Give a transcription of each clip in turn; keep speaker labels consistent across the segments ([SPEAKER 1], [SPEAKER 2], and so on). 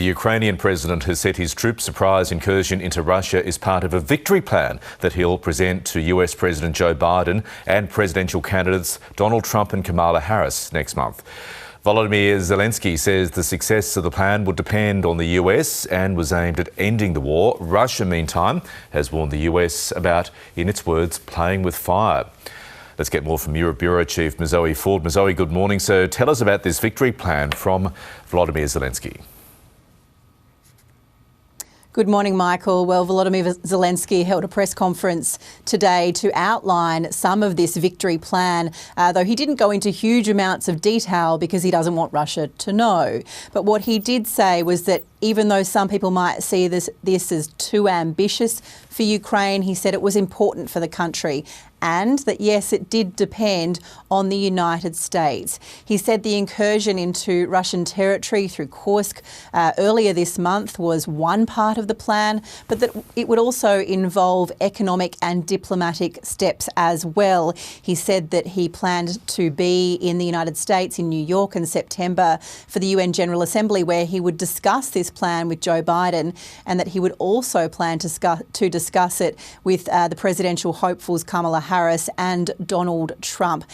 [SPEAKER 1] Ukrainian president has said his troops' surprise incursion into Russia is part of a victory plan that he'll present to US President Joe Biden and presidential candidates Donald Trump and Kamala Harris next month. Volodymyr Zelenskyy says the success of the plan would depend on the US and was aimed at ending the war. Russia, meantime, has warned the US about, in its words, playing with fire. Let's get more from Europe Bureau Chief Mozoe Ford. Mozoe, good morning. So tell us about this victory plan from Volodymyr Zelenskyy.
[SPEAKER 2] Good morning, Michael. Well, Volodymyr Zelenskyy held a press conference today to outline some of this victory plan, though he didn't go into huge amounts of detail because he doesn't want Russia to know. But what he did say was that even though some people might see this as too ambitious for Ukraine, he said it was important for the country and that, yes, it did depend on the United States. He said the incursion into Russian territory through Kursk earlier this month was one part of the plan, but that it would also involve economic and diplomatic steps as well. He said that he planned to be in the United States, in New York in September for the UN General Assembly, where he would discuss this plan with Joe Biden, and that he would also plan to discuss it with the presidential hopefuls Kamala Harris and Donald Trump.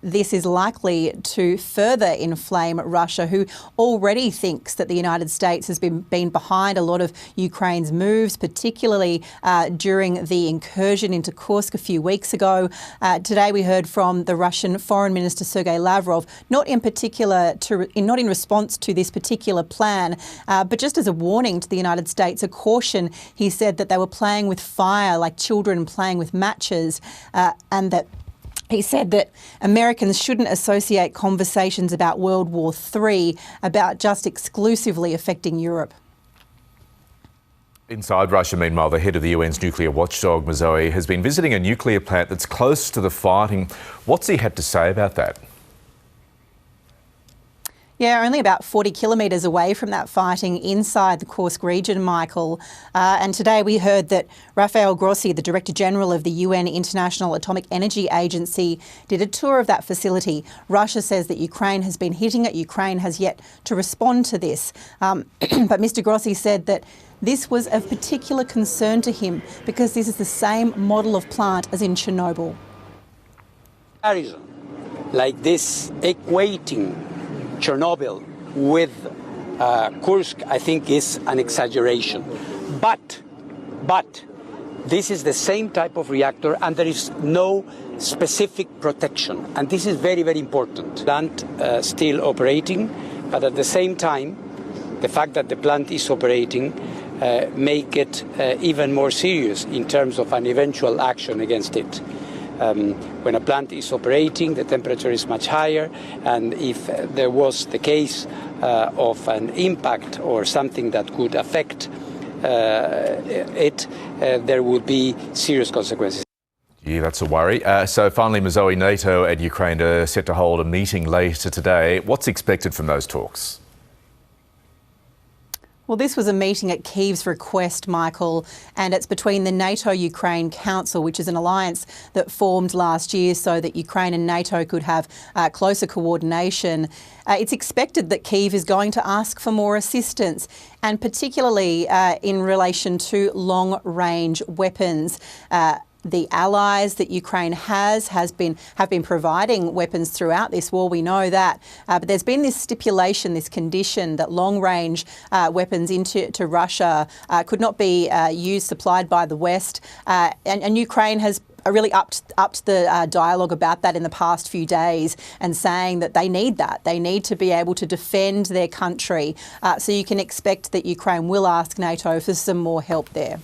[SPEAKER 2] This is likely to further inflame Russia, who already thinks that the United States has been behind a lot of Ukraine's moves, particularly during the incursion into Kursk a few weeks ago. Today we heard from the Russian Foreign Minister Sergei Lavrov, not in response to this particular plan, but just as a warning to the United States, a caution. He said that they were playing with fire like children playing with matches, and that he said that Americans shouldn't associate conversations about World War III about just exclusively affecting Europe.
[SPEAKER 1] Inside Russia, meanwhile, the head of the UN's nuclear watchdog, Mozoe, has been visiting a nuclear plant that's close to the fighting. What's he had to say about that?
[SPEAKER 2] Yeah, only about 40 kilometres away from that fighting inside the Kursk region, Michael. And today we heard that Rafael Grossi, the Director General of the UN International Atomic Energy Agency, did a tour of that facility. Russia says that Ukraine has been hitting it. Ukraine has yet to respond to this. But Mr Grossi said that this was of particular concern to him because this is the same model of plant as in Chernobyl.
[SPEAKER 3] Like this, equating Chernobyl with Kursk, I think, is an exaggeration. But this is the same type of reactor and there is no specific protection. And this is very, very important. Plant still operating, but at the same time, the fact that the plant is operating make it even more serious in terms of an eventual action against it. When a plant is operating, the temperature is much higher, and if there was the case of an impact or something that could affect it, there would be serious consequences.
[SPEAKER 1] Yeah, that's a worry. So finally, Mozoe, NATO and Ukraine are set to hold a meeting later today. What's expected from those talks?
[SPEAKER 2] Well, this was a meeting at Kyiv's request, Michael, and it's between the NATO-Ukraine Council, which is an alliance that formed last year so that Ukraine and NATO could have closer coordination. It's expected that Kyiv is going to ask for more assistance, and particularly in relation to long-range weapons. The allies that Ukraine have been providing weapons throughout this war. We know that, but there's been this stipulation, this condition that long-range weapons into Russia could not be supplied by the West, and Ukraine has really upped the dialogue about that in the past few days and saying that they need that. They need to be able to defend their country. So you can expect that Ukraine will ask NATO for some more help there.